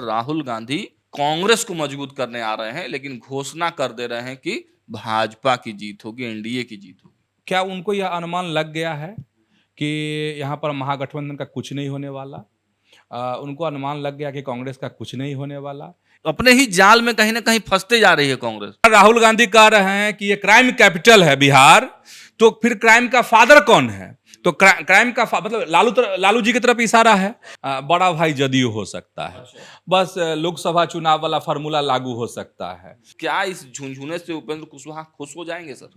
राहुल गांधी कांग्रेस को मजबूत करने आ रहे हैं, लेकिन घोषणा कर दे रहे हैं कि भाजपा की जीत होगी, एनडीए की जीत होगी। क्या उनको यह अनुमान लग गया है कि यहाँ पर महागठबंधन का कुछ नहीं होने वाला? उनको अनुमान लग गया कि कांग्रेस का कुछ नहीं होने वाला। अपने ही जाल में कहीं ना कहीं फंसते जा रही है कांग्रेस। राहुल गांधी कह रहे हैं कि ये क्राइम कैपिटल है बिहार, तो फिर क्राइम का फादर कौन है? तो क्राइम का मतलब लालू जी की तरफ इशारा है। बड़ा भाई जदयू हो सकता है। बस लोकसभा चुनाव वाला फार्मूला लागू हो सकता है। क्या इस झुंझुने से उपेंद्र कुशवाहा खुश हो जाएंगे सर?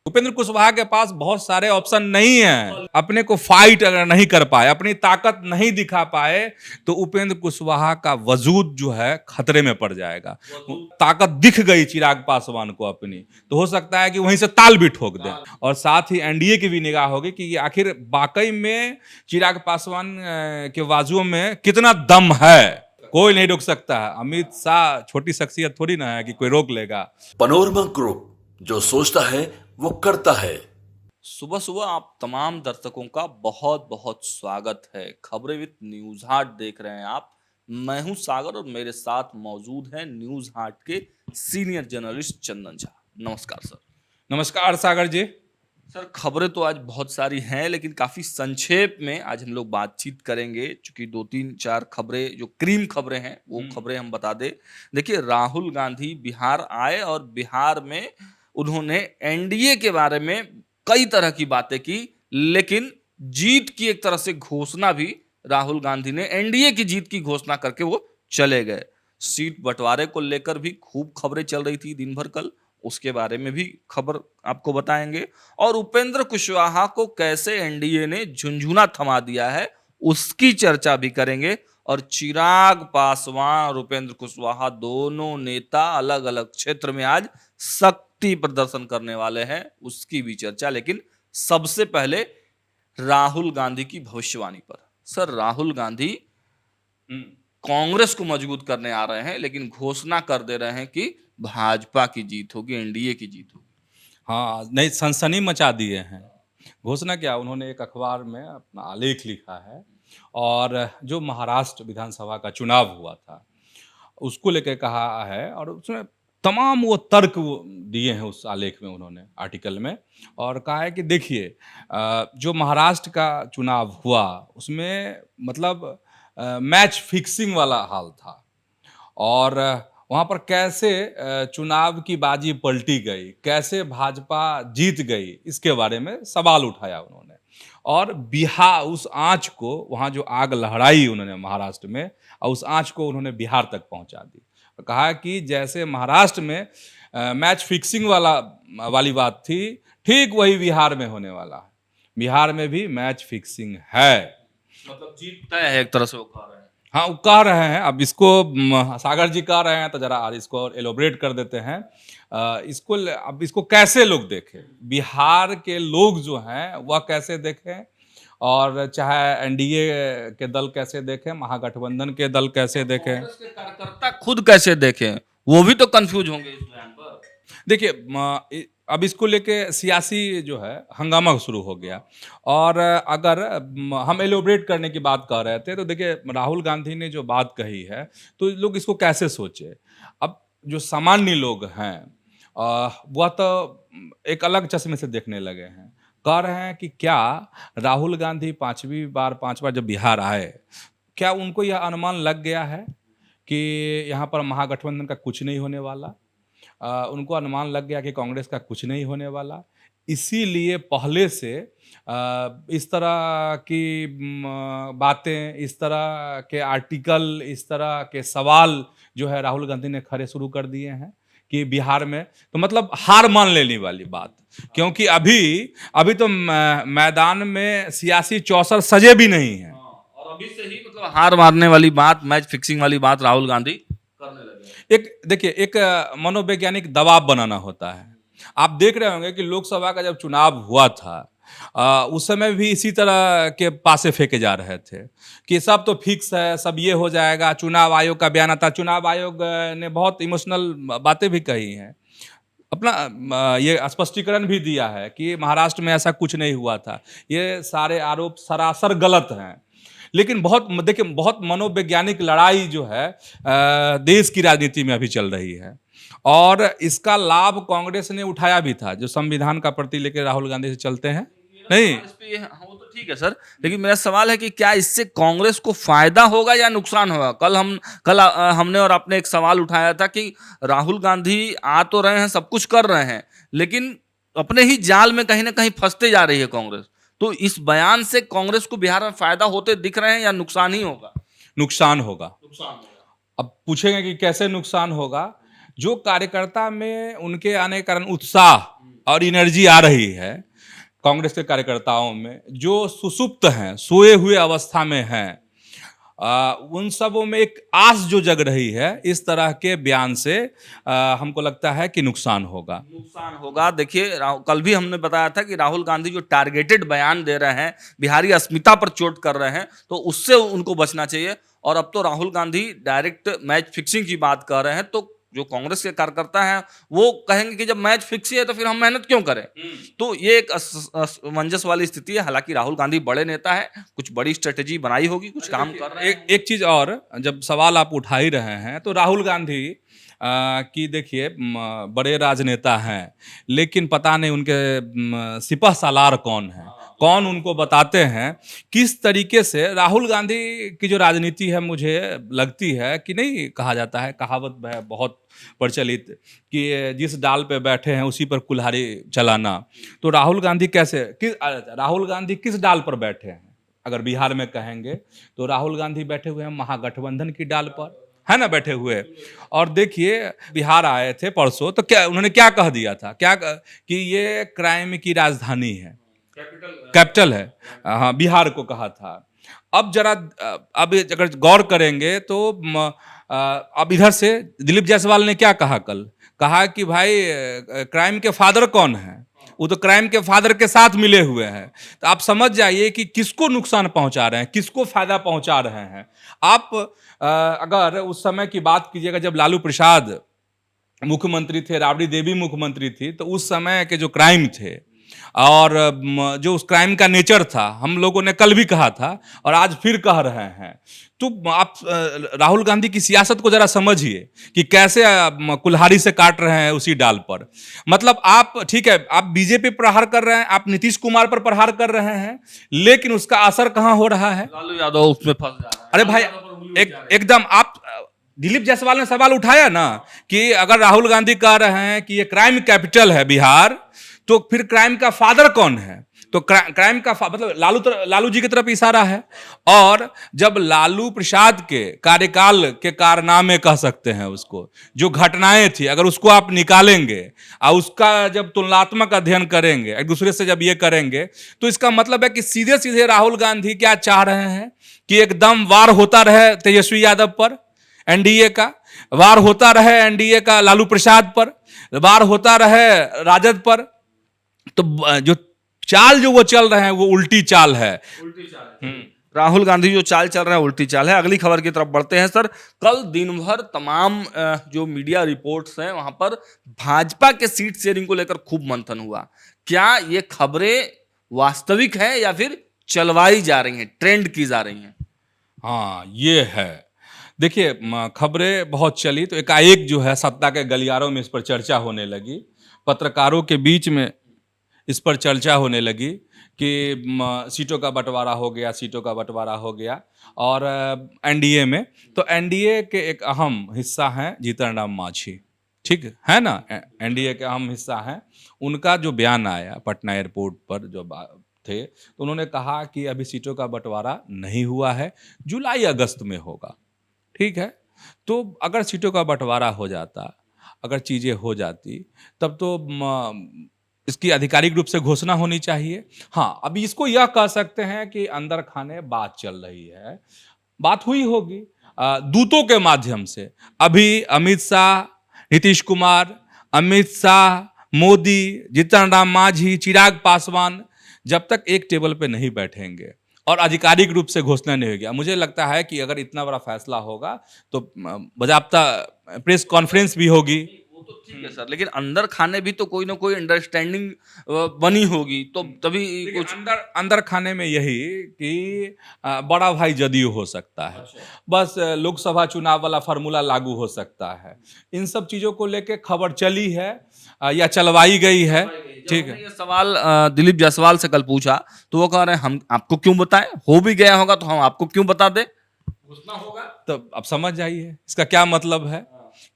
उपेंद्र कुशवाहा के पास बहुत सारे ऑप्शन नहीं है। अपने को फाइट अगर नहीं कर पाए, अपनी ताकत नहीं दिखा पाए, तो उपेंद्र कुशवाहा का वजूद जो है खतरे में पड़ जाएगा। ताकत दिख गई चिराग पासवान को अपनी, तो हो सकता है कि वहीं से ताल भी ठोक दें। और साथ ही एनडीए की भी निगाह होगी कि आखिर वाकई में चिराग पासवान के बाजुओं में कितना दम है। कोई नहीं रोक सकता है। अमित शाह छोटी शख्सियत थोड़ी ना है कि कोई रोक लेगा। पनोरमा ग्रुप, जो सोचता है वो करता है। सुबह सुबह आप तमाम दर्शकों का बहुत बहुत स्वागत है। खबरें विद न्यूज हार्ट देख रहे हैं आप। मैं हूं सागर और मेरे साथ मौजूद हैं न्यूज हार्ट के सीनियर जर्नलिस्ट चंदन झा। नमस्कार सर। नमस्कार सागर जी। सर, खबरें तो आज बहुत सारी हैं, लेकिन काफी संक्षेप में आज हम लोग बातचीत करेंगे, क्योंकि 2-3-4 खबरें जो क्रीम खबरें हैं वो खबरें हम बता दें। देखिए, राहुल गांधी बिहार आए और बिहार में उन्होंने एनडीए के बारे में कई तरह की बातें की, लेकिन जीत की एक तरह से घोषणा भी राहुल गांधी ने, एनडीए की जीत की घोषणा करके वो चले गए। सीट बंटवारे को लेकर भी खूब खबरें चल रही थी दिन भर कल, उसके बारे में भी खबर आपको बताएंगे। और उपेंद्र कुशवाहा को कैसे एनडीए ने झुंझुना थमा दिया है उसकी चर्चा भी करेंगे। और चिराग पासवान और उपेंद्र कुशवाहा दोनों नेता अलग अलग क्षेत्र में आज शक्ति प्रदर्शन करने वाले हैं, उसकी भी चर्चा। लेकिन सबसे पहले राहुल गांधी की भविष्यवाणी पर। सर, राहुल गांधी कांग्रेस को मजबूत करने आ रहे हैं, लेकिन घोषणा कर दे रहे हैं कि भाजपा की जीत होगी, एनडीए की जीत होगी। हाँ, नहीं, सनसनी मचा दिए हैं। घोषणा क्या, उन्होंने एक अखबार में अपना आलेख लिखा है और जो महाराष्ट्र विधानसभा का चुनाव हुआ था उसको लेकर कहा है, और उसमें तमाम वो तर्क वो दिए हैं उस आलेख में, उन्होंने आर्टिकल में। और कहा है कि देखिए, जो महाराष्ट्र का चुनाव हुआ उसमें मतलब मैच फिक्सिंग वाला हाल था, और वहाँ पर कैसे चुनाव की बाजी पलटी गई, कैसे भाजपा जीत गई, इसके बारे में सवाल उठाया उन्होंने। और बिहार, उस आंच को, वहाँ जो आग लहराई उन्होंने महाराष्ट्र में, और उस आंच को उन्होंने बिहार तक पहुँचा दी। कहा कि जैसे महाराष्ट्र में मैच फिक्सिंग वाली बात थी, ठीक वही बिहार में होने वाला है। बिहार में भी मैच फिक्सिंग है, मतलब जीत तय है एक तरह से, वो कह रहे हैं। हाँ, वो कह रहे हैं। अब इसको सागर जी कह रहे हैं तो जरा इसको एलोब्रेट कर देते हैं। अब इसको कैसे लोग देखें, बिहार के लोग जो हैं वह कैसे देखें, और चाहे एनडीए के दल कैसे देखें, महागठबंधन के दल कैसे देखें, कांग्रेस के कार्यकर्ता खुद कैसे देखें, वो भी तो कंफ्यूज होंगे इस बयान पर। देखिए, अब इसको लेके सियासी जो है हंगामा शुरू हो गया। और अगर हम एलोब्रेट करने की बात कर रहे थे, तो देखिए, राहुल गांधी ने जो बात कही है, तो लोग इसको कैसे सोचे। अब जो सामान्य लोग हैं वह तो एक अलग चश्मे से देखने लगे हैं। कह रहे हैं कि क्या राहुल गांधी पांच बार जब बिहार आए, क्या उनको यह अनुमान लग गया है कि यहाँ पर महागठबंधन का कुछ नहीं होने वाला? उनको अनुमान लग गया कि कांग्रेस का कुछ नहीं होने वाला, इसीलिए पहले से इस तरह की बातें, इस तरह के आर्टिकल, इस तरह के सवाल जो है राहुल गांधी ने खड़े शुरू कर दिए हैं कि बिहार में तो मतलब हार मान लेने वाली बात। क्योंकि अभी तो मैदान में सियासी चौसर सजे भी नहीं है, और अभी से ही मतलब हार मारने वाली बात, मैच फिक्सिंग वाली बात राहुल गांधी करने लगे। देखिए, एक मनोवैज्ञानिक दबाव बनाना होता है। आप देख रहे होंगे कि लोकसभा का जब चुनाव हुआ था, उस समय भी इसी तरह के पासे फेंके जा रहे थे कि सब तो फिक्स है, सब ये हो जाएगा। चुनाव आयोग का बयान आता, चुनाव आयोग ने बहुत इमोशनल बातें भी कही हैं, अपना ये स्पष्टीकरण भी दिया है कि महाराष्ट्र में ऐसा कुछ नहीं हुआ था, ये सारे आरोप सरासर गलत हैं। लेकिन बहुत देखिए, बहुत मनोवैज्ञानिक लड़ाई जो है देश की राजनीति में अभी चल रही है, और इसका लाभ कांग्रेस ने उठाया भी था, जो संविधान का प्रति लेकर राहुल गांधी से चलते हैं। नहीं, इस पे वो तो ठीक है सर, लेकिन मेरा सवाल है कि क्या इससे कांग्रेस को फायदा होगा या नुकसान होगा? कल हमने और आपने एक सवाल उठाया था कि राहुल गांधी आ तो रहे हैं, सब कुछ कर रहे हैं, लेकिन अपने ही जाल में कहीं ना कहीं फंसते जा रही है कांग्रेस। तो इस बयान से कांग्रेस को बिहार में फायदा होते दिख रहे हैं या नुकसान ही होगा? नुकसान होगा। नुकसान होगा। अब पूछेंगे कि कैसे नुकसान होगा? जो कार्यकर्ता में उनके आने के कारण उत्साह और एनर्जी आ रही है, कांग्रेस के कार्यकर्ताओं में जो सुसुप्त हैं, सोए हुए अवस्था में हैं, उन सबों में एक आस जो जग रही है, इस तरह के बयान से हमको लगता है कि नुकसान होगा। नुकसान होगा। देखिए, कल भी हमने बताया था कि राहुल गांधी जो टारगेटेड बयान दे रहे हैं, बिहारी अस्मिता पर चोट कर रहे हैं, तो उससे उनको बचना चाहिए। और अब तो Rahul Gandhi direct match fixing की बात कर रहे हैं, तो जो कांग्रेस के कार्यकर्ता हैं वो कहेंगे कि जब मैच फिक्स ही है तो फिर हम मेहनत क्यों करें। तो ये एक असमंजस वाली स्थिति है। हालांकि राहुल गांधी बड़े नेता है, कुछ बड़ी स्ट्रेटेजी बनाई होगी, कुछ काम कर रहे हैं। एक चीज और, जब सवाल आप उठा ही रहे हैं, तो राहुल गांधी की देखिए, बड़े राजनेता हैं, लेकिन पता नहीं उनके सिपह सालार कौन है, कौन उनको बताते हैं किस तरीके से। राहुल गांधी की जो राजनीति है, मुझे लगती है कि, नहीं कहा जाता है, कहावत है बहुत प्रचलित कि जिस डाल पे बैठे हैं उसी पर कुल्हाड़ी चलाना। तो राहुल गांधी राहुल गांधी किस डाल पर बैठे हैं? अगर बिहार में कहेंगे तो राहुल गांधी बैठे हुए हैं महागठबंधन की डाल पर, है ना, बैठे हुए। और देखिए, बिहार आए थे परसों, तो क्या उन्होंने क्या कह दिया था, कि ये क्राइम की राजधानी है, कैपिटल है, हाँ, बिहार को कहा था। अब जरा अब अगर गौर करेंगे तो अब इधर से दिलीप जायसवाल ने क्या कहा कल? कहा कि भाई क्राइम के फादर कौन है? वो तो क्राइम के फादर के साथ मिले हुए हैं। तो आप समझ जाइए कि किसको नुकसान पहुंचा रहे हैं, किसको फायदा पहुंचा रहे हैं। आप अगर उस समय की बात कीजिएगा जब लालू प्रसाद मुख्यमंत्री थे, राबड़ी देवी मुख्यमंत्री थी, तो उस समय के जो क्राइम थे और जो उस क्राइम का नेचर था, हम लोगों ने कल भी कहा था और आज फिर कह रहे हैं। तो आप राहुल गांधी की सियासत को जरा समझिए कि कैसे कुल्हाड़ी से काट रहे हैं उसी डाल पर। मतलब आप, ठीक है, आप बीजेपी पर प्रहार कर रहे हैं, आप नीतीश कुमार पर प्रहार कर रहे हैं, लेकिन उसका असर कहां हो रहा है? लालू यादव उसमें फंस जा रहा है। अरे भाई, एकदम आप, दिलीप जायसवाल ने सवाल उठाया ना कि अगर राहुल गांधी कह रहे हैं कि ये क्राइम कैपिटल है बिहार, तो फिर क्राइम का फादर कौन है? तो क्राइम का मतलब लालू जी की तरफ इशारा है। और जब लालू प्रसाद के कार्यकाल के कारनामे कह सकते हैं उसको, जो घटनाएं थी, अगर उसको आप निकालेंगे और उसका जब तुलनात्मक अध्ययन करेंगे, एक दूसरे से जब ये करेंगे, तो इसका मतलब है कि सीधे सीधे राहुल गांधी क्या चाह रहे हैं कि एकदम वार होता रहे तेजस्वी यादव पर, एनडीए का वार होता रहे, एनडीए का लालू प्रसाद पर वार होता रहे, राजद पर। तो जो चाल जो वो चल रहे हैं वो उल्टी चाल है। राहुल गांधी जो चाल चल रहा है उल्टी चाल है। अगली खबर की तरफ बढ़ते हैं सर। कल दिन भर तमाम जो मीडिया रिपोर्ट्स हैं वहां पर भाजपा के सीट शेयरिंग को लेकर खूब मंथन हुआ। क्या ये खबरें वास्तविक है या फिर चलवाई जा रही हैं, ट्रेंड की जा रही हैं? हाँ, ये है। देखिए, खबरें बहुत चली तो एकाएक जो है सत्ता के गलियारों में इस पर चर्चा होने लगी, पत्रकारों के बीच में इस पर चर्चा होने लगी कि सीटों का बंटवारा हो गया, सीटों का बंटवारा हो गया। और एनडीए में, तो एनडीए के एक अहम हिस्सा हैं जीतन राम मांझी, ठीक है ना, एनडीए के अहम हिस्सा हैं। उनका जो बयान आया पटना एयरपोर्ट पर जो थे, तो उन्होंने कहा कि अभी सीटों का बंटवारा नहीं हुआ है, जुलाई अगस्त में होगा। ठीक है, तो अगर सीटों का बंटवारा हो जाता, अगर चीज़ें हो जाती, तब तो इसकी आधिकारिक रूप से घोषणा होनी चाहिए। हाँ, अभी इसको यह कह सकते हैं कि अंदर खाने बात चल रही है, बात हुई होगी दूतों के माध्यम से। अभी अमित शाह, नीतीश कुमार, अमित शाह, मोदी, जीतन राम मांझी, चिराग पासवान जब तक एक टेबल पे नहीं बैठेंगे और आधिकारिक रूप से घोषणा नहीं होगी, मुझे लगता है कि अगर इतना बड़ा फैसला होगा तो बाकायदा प्रेस कॉन्फ्रेंस भी होगी। तो ठीक है सर, लेकिन अंदर खाने भी तो कोई ना कोई अंडरस्टैंडिंग बनी होगी, तो तभी देखिए, कुछ। अंदर अंदर खाने में यही कि बड़ा भाई जदयू हो सकता है, बस लोकसभा चुनाव वाला फार्मूला लागू हो सकता है। इन सब चीजों को लेके खबर चली है या चलवाई गई है, ठीक हमने है। ये सवाल दिलीप जायसवाल से कल पूछा तो वो कह रहे हैं हम आपको क्यों बताएं, हो भी गया होगा तो हम आपको क्यों बता दें, घुसना होगा। तो अब समझ जाइए इसका क्या मतलब है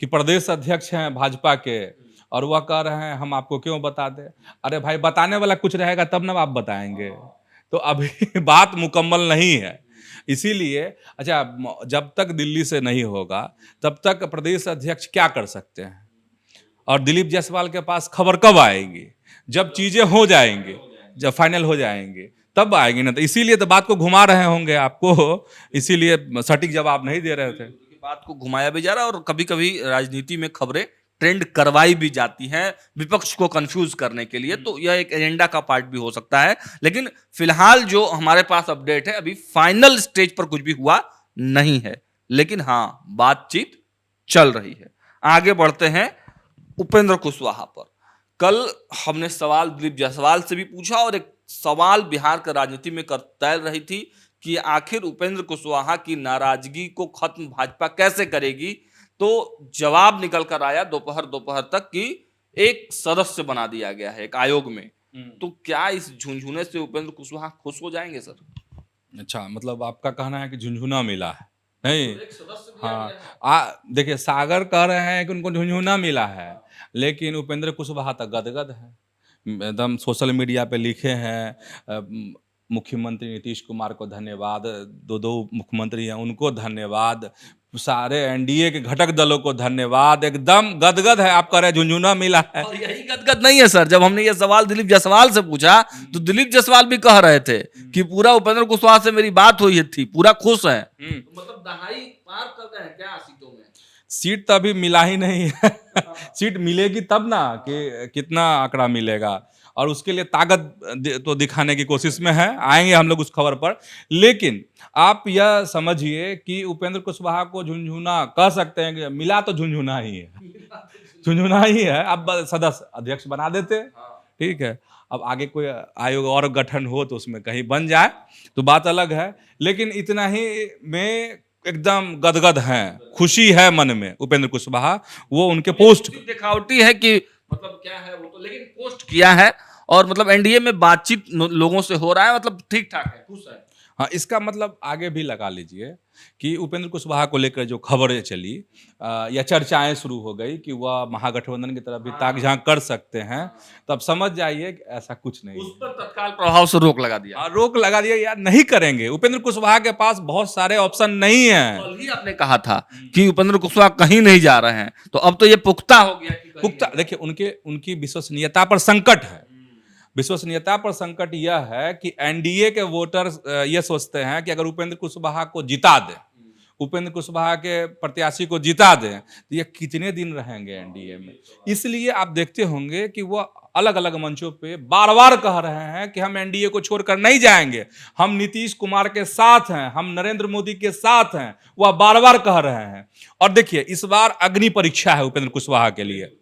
कि प्रदेश अध्यक्ष हैं भाजपा के और वह कह रहे हैं हम आपको क्यों बता दें। अरे भाई, बताने वाला कुछ रहेगा तब ना आप बताएंगे, तो अभी बात मुकम्मल नहीं है। इसीलिए अच्छा, जब तक दिल्ली से नहीं होगा तब तक प्रदेश अध्यक्ष क्या कर सकते हैं, और दिलीप जायसवाल के पास खबर कब आएगी, जब चीजें हो जाएंगी, जब फाइनल हो जाएंगी तब आएंगी ना। तो इसीलिए तो बात को घुमा रहे होंगे आपको, इसीलिए सटीक जवाब नहीं दे रहे थे। बात को घुमाया भी जा रहा है और कभी कभी राजनीति में खबरें ट्रेंड करवाई भी जाती हैं विपक्ष को कंफ्यूज करने के लिए, तो यह एक एजेंडा का पार्ट भी हो सकता है। लेकिन फिलहाल जो हमारे पास अपडेट है, अभी फाइनल स्टेज पर कुछ भी हुआ नहीं है, लेकिन हाँ बातचीत चल रही है। आगे बढ़ते हैं उपेंद्र कुशवाहा पर। कल हमने सवाल दिलीप जायसवाल से भी पूछा और एक सवाल बिहार की राजनीति में तैर रही थी कि आखिर उपेंद्र कुशवाहा की नाराजगी को खत्म भाजपा कैसे करेगी, तो जवाब निकल कर आया दोपहर तक कि एक सदस्य बना दिया गया है एक आयोग में। तो क्या इस झुंझुने से उपेंद्र कुशवाहा खुश हो जाएंगे सर? अच्छा, मतलब आपका कहना है कि झुंझुना मिला है? नहीं, एक सदस्य दिया हाँ, गया है। देखिए, सागर कह रहे हैं कि उनको झुंझुना मिला है, लेकिन उपेंद्र कुशवाहा तक गदगद है। एकदम सोशल मीडिया पे लिखे हैं मुख्यमंत्री नीतीश कुमार को धन्यवाद, दो मुख्यमंत्री हैं उनको धन्यवाद, सारे एनडीए के घटक दलों को धन्यवाद, एकदम गदगद है। आप कह रहे हैं झुंझुना मिला है। और यही गदगद नहीं है सर, जब हमने ये सवाल दिलीप जायसवाल से पूछा तो दिलीप जायसवाल भी कह रहे थे कि पूरा उपेंद्र कुशवाहा से मेरी बात हुई थी, पूरा खुश है। तो मतलब दहाई पार कर गए हैं क्या सीटों में? सीट तो अभी मिला ही नहीं है सीट मिलेगी तब ना कि कितना आंकड़ा मिलेगा, और उसके लिए ताकत तो दिखाने की कोशिश में है। आएंगे हम लोग उस खबर पर, लेकिन आप यह समझिए कि उपेंद्र कुशवाहा को झुंझुना कह सकते हैं कि मिला तो झुंझुना ही है झुंझुना ही है। अब सदस्य अध्यक्ष बना देते, ठीक है। अब आगे कोई आयोग और गठन हो तो उसमें कहीं बन जाए तो बात अलग है, लेकिन इतना ही में एकदम गदगद हैं, खुशी है मन में उपेंद्र कुशवाहा। वो उनके पोस्ट दिखावटी है कि मतलब क्या है वो तो, लेकिन पोस्ट किया है और मतलब एनडीए में बातचीत लोगों से हो रहा है, मतलब ठीक ठाक है, खुश है। हाँ, इसका मतलब आगे भी लगा लीजिए कि उपेंद्र कुशवाहा को लेकर जो खबरें चली या चर्चाएं शुरू हो गई कि वह महागठबंधन की तरफ भी ताक झांक कर सकते हैं, तब समझ जाइए कि ऐसा कुछ नहीं उस है। पर तत्काल प्रभाव से रोक लगा दिया। रोक लगा दिया यार, नहीं करेंगे। उपेंद्र कुशवाहा के पास बहुत सारे ऑप्शन नहीं है। कल ही आपने कहा था कि उपेंद्र कुशवाहा कहीं नहीं जा रहे हैं, तो अब तो ये पुख्ता हो गया कि कहीं पुख्ता, देखिए, उनकी विश्वसनीयता पर संकट है। विश्वसनीयता पर संकट यह है कि एनडीए के वोटर ये सोचते हैं कि अगर उपेंद्र कुशवाहा को जिता दें, उपेंद्र कुशवाहा के प्रत्याशी को जिता दें, तो ये कितने दिन रहेंगे एनडीए में। इसलिए आप देखते होंगे कि वो अलग अलग मंचों पे बार बार कह रहे हैं कि हम एनडीए को छोड़कर नहीं जाएंगे, हम नीतीश कुमार के साथ हैं, हम नरेंद्र मोदी के साथ हैं। वह बार बार कह रहे हैं। और देखिए, इस बार अग्नि परीक्षा है उपेंद्र कुशवाहा के लिए,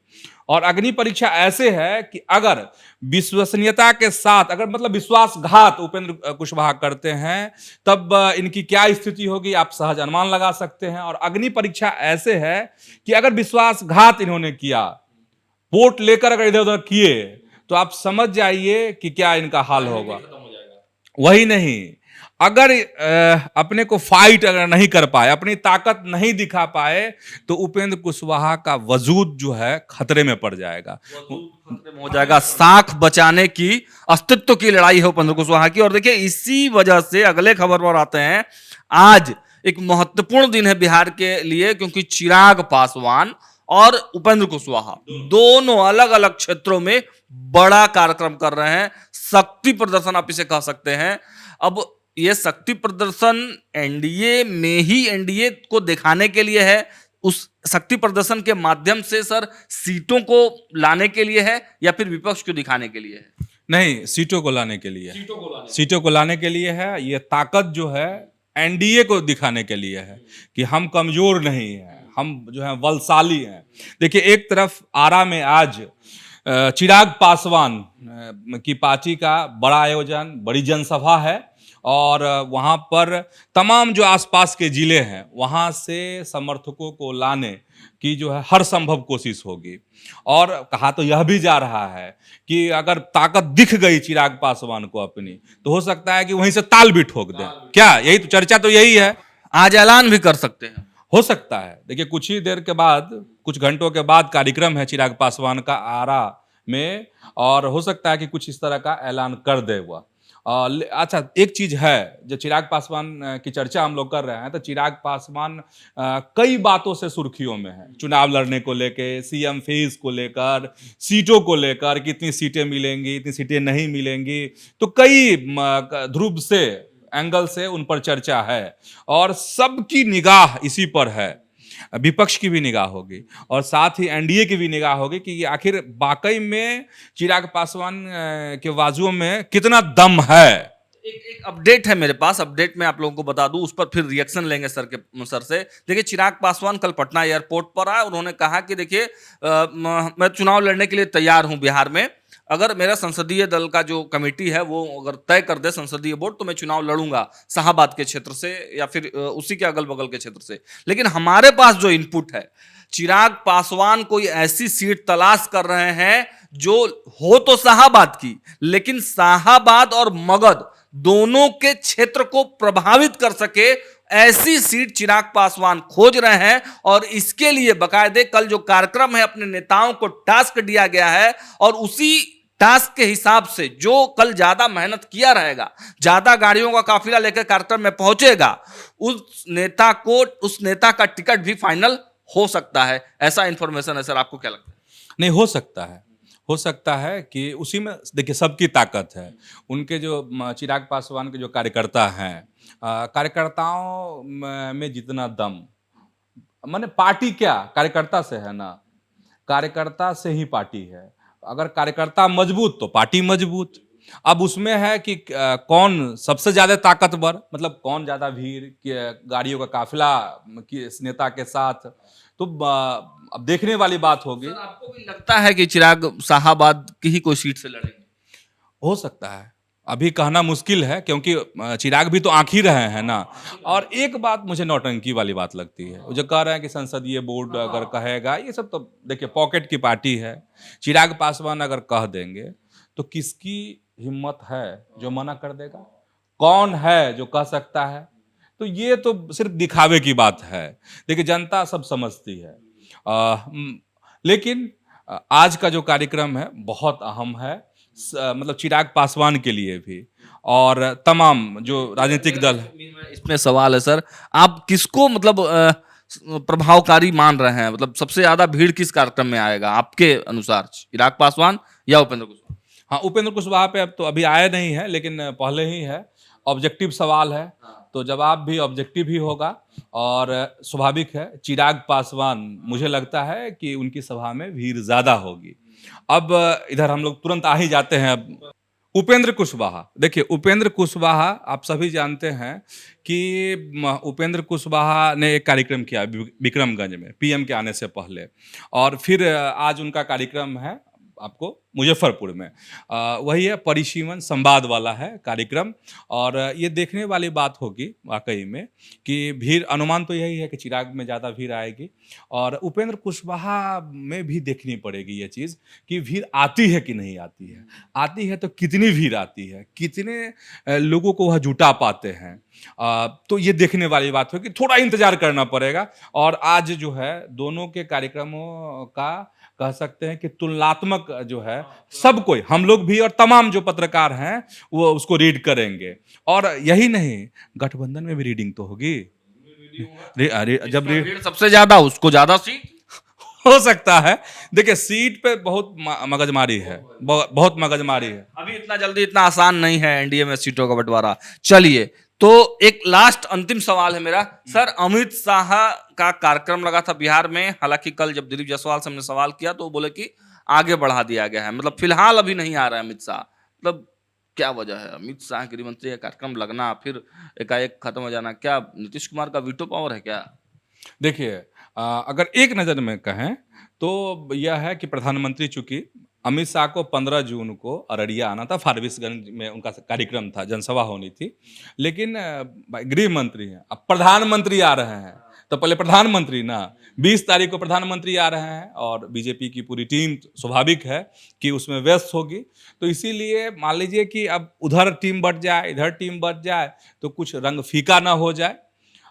और अग्नि परीक्षा ऐसे है कि अगर विश्वसनीयता के साथ, अगर मतलब विश्वासघात उपेंद्र कुशवाहा करते हैं, तब इनकी क्या स्थिति होगी आप सहज अनुमान लगा सकते हैं। और अग्नि परीक्षा ऐसे है कि अगर विश्वासघात इन्होंने किया, वोट लेकर अगर इधर उधर किए, तो आप समझ जाइए कि क्या इनका हाल होगा। वही नहीं, अगर अपने को फाइट अगर नहीं कर पाए, अपनी ताकत नहीं दिखा पाए, तो उपेंद्र कुशवाहा का वजूद जो है खतरे में पड़ जाएगा। खतरे में हो जाएगा। साख बचाने की, अस्तित्व की लड़ाई है उपेंद्र कुशवाहा की। और देखिए, इसी वजह से अगले खबर पर आते हैं। आज एक महत्वपूर्ण दिन है बिहार के लिए, क्योंकि चिराग पासवान और उपेंद्र कुशवाहा दोनों अलग अलग क्षेत्रों में बड़ा कार्यक्रम कर रहे हैं। शक्ति प्रदर्शन आप इसे कह सकते हैं। अब ये शक्ति प्रदर्शन एनडीए में ही एनडीए को दिखाने के लिए है, उस शक्ति प्रदर्शन के माध्यम से सर सीटों को लाने के लिए है, या फिर विपक्ष को दिखाने के लिए है? नहीं, सीटों को लाने के लिए, सीटों को लाने के लिए है। ये ताकत जो है एनडीए को दिखाने के लिए है कि हम कमजोर नहीं हैं, हम जो है बलशाली हैं। देखिए, एक तरफ आरा में आज चिराग पासवान की पार्टी का बड़ा आयोजन, बड़ी जनसभा है और वहाँ पर तमाम जो आसपास के जिले हैं वहाँ से समर्थकों को लाने की जो है हर संभव कोशिश होगी। और कहा तो यह भी जा रहा है कि अगर ताकत दिख गई चिराग पासवान को अपनी, तो हो सकता है कि वहीं से ताल भी ठोक दें। क्या यही तो चर्चा तो यही है। आज ऐलान भी कर सकते हैं। हो सकता है। देखिए, कुछ ही देर के बाद, कुछ घंटों के बाद कार्यक्रम है चिराग पासवान का आरा में, और हो सकता है कि कुछ इस तरह का ऐलान कर दे वह। अच्छा, एक चीज है, जो चिराग पासवान की चर्चा हम लोग कर रहे हैं, तो चिराग पासवान कई बातों से सुर्खियों में है। चुनाव लड़ने को लेकर, सीएम फेज को लेकर, सीटों को लेकर, कितनी सीटें मिलेंगी, इतनी सीटें नहीं मिलेंगी, तो कई ध्रुव से, एंगल से उन पर चर्चा है और सबकी निगाह इसी पर है। विपक्ष की भी निगाह होगी और साथ ही एनडीए की भी निगाह होगी कि आखिर वाकई में चिराग पासवान के बाजुओं में कितना दम है। एक अपडेट है मेरे पास, अपडेट में आप लोगों को बता दूं, उस पर फिर रिएक्शन लेंगे सर से। देखिए, चिराग पासवान कल पटना एयरपोर्ट पर आए, उन्होंने कहा कि देखिए मैं चुनाव लड़ने के लिए तैयार हूं बिहार में। अगर मेरा संसदीय दल का जो कमेटी है वो अगर तय कर दे, संसदीय बोर्ड, तो मैं चुनाव लड़ूंगा शाहाबाद के क्षेत्र से या फिर उसी के अगल बगल के क्षेत्र से। लेकिन हमारे पास जो इनपुट है, चिराग पासवान कोई ऐसी सीट तलाश कर रहे हैं जो हो तो शाहाबाद की, लेकिन शाहाबाद और मगध दोनों के क्षेत्र को प्रभावित कर सके, ऐसी सीट चिराग पासवान खोज रहे हैं। और इसके लिए बाकायदे कल जो कार्यक्रम है, अपने नेताओं को टास्क दिया गया है और उसी टास्क के हिसाब से जो कल ज्यादा मेहनत किया रहेगा, ज्यादा गाड़ियों का काफिला लेकर कार्यक्रम में पहुंचेगा, उस नेता का टिकट भी फाइनल हो सकता है। ऐसा इंफॉर्मेशन है सर, आपको क्या लगता है? नहीं, हो सकता है कि उसी में देखिए सबकी ताकत है। उनके जो चिराग पासवान के जो कार्यकर्ता हैं, कार्यकर्ताओं में जितना दम, माने पार्टी क्या कार्यकर्ता से है ना, कार्यकर्ता से ही पार्टी है। अगर कार्यकर्ता मजबूत तो पार्टी मजबूत। अब उसमें है कि कौन सबसे ज्यादा ताकतवर, मतलब कौन ज्यादा भीड़, गाड़ियों का काफिला किस नेता के साथ, तो अब देखने वाली बात होगी। सर, आपको भी लगता है कि चिराग शाहाबाद की ही कोई सीट से लड़ेंगे? हो सकता है, अभी कहना मुश्किल है, क्योंकि चिराग भी तो आंख ही रहे हैं ना। और एक बात मुझे नौटंकी वाली बात लगती है, वो जो कह रहे हैं कि संसदीय बोर्ड अगर कहेगा, ये सब तो देखिए पॉकेट की पार्टी है। चिराग पासवान अगर कह देंगे तो किसकी हिम्मत है जो मना कर देगा? कौन है जो कह सकता है? तो ये तो सिर्फ दिखावे की बात है। देखिए, जनता सब समझती है। लेकिन आज का जो कार्यक्रम है बहुत अहम है, मतलब चिराग पासवान के लिए भी और तमाम जो राजनीतिक दल है। इसमें सवाल है सर, आप किसको मतलब प्रभावकारी मान रहे हैं? मतलब सबसे ज्यादा भीड़ किस कार्यक्रम में आएगा आपके अनुसार, चिराग पासवान या उपेंद्र कुशवाहा? हाँ, उपेंद्र कुशवाहा पे अब तो अभी आया नहीं है, लेकिन पहले ही है। ऑब्जेक्टिव सवाल है तो जवाब भी ऑब्जेक्टिव ही होगा और स्वाभाविक है। चिराग पासवान, मुझे लगता है कि उनकी सभा में भीड़ ज्यादा होगी। अब इधर हम लोग तुरंत आ ही जाते हैं। अब उपेंद्र कुशवाहा, देखिए उपेंद्र कुशवाहा आप सभी जानते हैं कि उपेंद्र कुशवाहा ने एक कार्यक्रम किया विक्रमगंज में पीएम के आने से पहले, और फिर आज उनका कार्यक्रम है आपको मुजफ्फरपुर में। वही है, परिसीमन संवाद वाला है कार्यक्रम। और ये देखने वाली बात होगी वाकई में कि भीड़, अनुमान तो यही है कि चिराग में ज़्यादा भीड़ आएगी और उपेंद्र कुशवाहा में भी देखनी पड़ेगी ये चीज़ कि भीड़ आती है कि नहीं आती है। आती है तो कितनी भीड़ आती है, कितने लोगों को वह जुटा पाते हैं। तो ये देखने वाली बात होगी, थोड़ा इंतजार करना पड़ेगा। और आज जो है दोनों के कार्यक्रमों का कह सकते हैं कि तुलनात्मक जो है, सब कोई, हम लोग भी और तमाम जो पत्रकार हैं वो उसको रीड करेंगे। और यही नहीं, गठबंधन में भी रीडिंग तो होगी। जब भीड़ सबसे ज्यादा, उसको ज्यादा सीट हो सकता है। देखिए, सीट पे बहुत मगजमारी है, बहुत मगजमारी है। अभी इतना जल्दी, इतना आसान नहीं है एनडीए में सीटों का बंटवारा। चलिए, तो एक लास्ट अंतिम सवाल है मेरा सर, अमित शाह का कार्यक्रम लगा था बिहार में, हालांकि कल जब दिलीप जायसवाल से हमने सवाल किया तो वो बोले कि आगे बढ़ा दिया गया है, मतलब फिलहाल अभी नहीं आ रहा है अमित शाह। मतलब क्या वजह है अमित शाह गृह मंत्री का कार्यक्रम लगना फिर एकाएक खत्म हो जाना? क्या नीतीश कुमार का वीटो पावर है क्या? देखिए, अगर एक नज़र में कहें तो यह है कि प्रधानमंत्री चूंकि अमित शाह को 15 जून को अररिया आना था, फारबिसगंज में उनका कार्यक्रम था, जनसभा होनी थी, लेकिन गृह मंत्री हैं, अब प्रधानमंत्री आ रहे हैं तो पहले प्रधानमंत्री ना, 20 तारीख को प्रधानमंत्री आ रहे हैं और बीजेपी की पूरी टीम स्वाभाविक है कि उसमें व्यस्त होगी। तो इसीलिए मान लीजिए कि अब उधर टीम बट जाए, इधर टीम बट जाए तो कुछ रंग फीका ना हो जाए।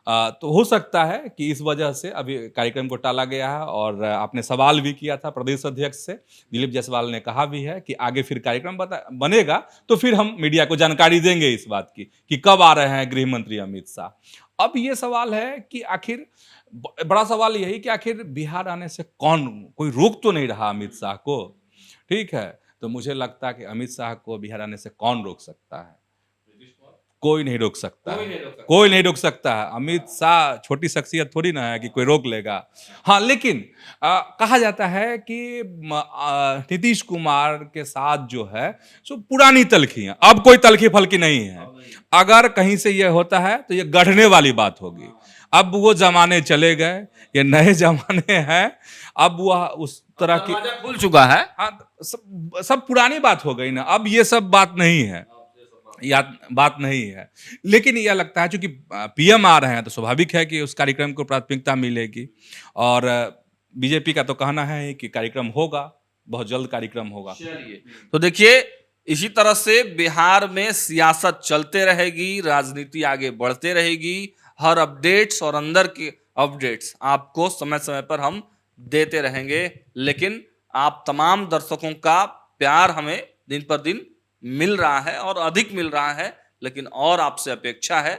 तो हो सकता है कि इस वजह से अभी कार्यक्रम को टाला गया है। और आपने सवाल भी किया था प्रदेश अध्यक्ष से, दिलीप जायसवाल ने कहा भी है कि आगे फिर कार्यक्रम बनेगा तो फिर हम मीडिया को जानकारी देंगे इस बात की कि कब आ रहे हैं गृह मंत्री अमित शाह। अब ये सवाल है कि आखिर, बड़ा सवाल यही कि आखिर बिहार आने से कोई रोक तो नहीं रहा अमित शाह को, ठीक है। तो मुझे लगता है कि अमित शाह को बिहार आने से कौन रोक सकता है? कोई नहीं रोक सकता है, कोई नहीं रोक सकता है। अमित शाह छोटी शख्सियत थोड़ी ना है कि कोई रोक लेगा। हाँ, लेकिन कहा जाता है कि नीतीश कुमार के साथ जो है सो पुरानी तलखियां, अब कोई तलखी फलकी नहीं है। अगर कहीं से ये होता है तो ये गढ़ने वाली बात होगी। अब वो जमाने चले गए, ये नए जमाने हैं। अब वह उस तरह की खुल चुका है। हाँ, सब पुरानी बात हो गई ना, अब ये सब बात नहीं है, बात नहीं है। लेकिन यह लगता है चूंकि पीएम आ रहे हैं तो स्वाभाविक है कि उस कार्यक्रम को प्राथमिकता मिलेगी। और बीजेपी का तो कहना है कि कार्यक्रम होगा, बहुत जल्द कार्यक्रम होगा। तो देखिए, इसी तरह से बिहार में सियासत चलते रहेगी, राजनीति आगे बढ़ते रहेगी। हर अपडेट्स और अंदर के अपडेट्स आपको समय समय पर हम देते रहेंगे। लेकिन आप तमाम दर्शकों का प्यार हमें दिन पर दिन मिल रहा है और अधिक मिल रहा है। लेकिन और आपसे अपेक्षा है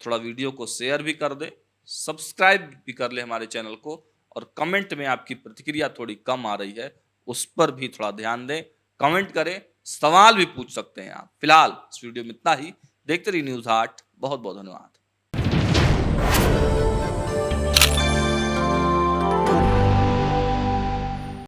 थोड़ा वीडियो को शेयर भी कर दे, सब्सक्राइब भी कर ले हमारे चैनल को, और कमेंट में आपकी प्रतिक्रिया थोड़ी कम आ रही है, उस पर भी थोड़ा ध्यान दें, कमेंट करें, सवाल भी पूछ सकते हैं आप। फिलहाल इस वीडियो में इतना ही। देखते रहिए न्यूज़ 8। बहुत बहुत धन्यवाद।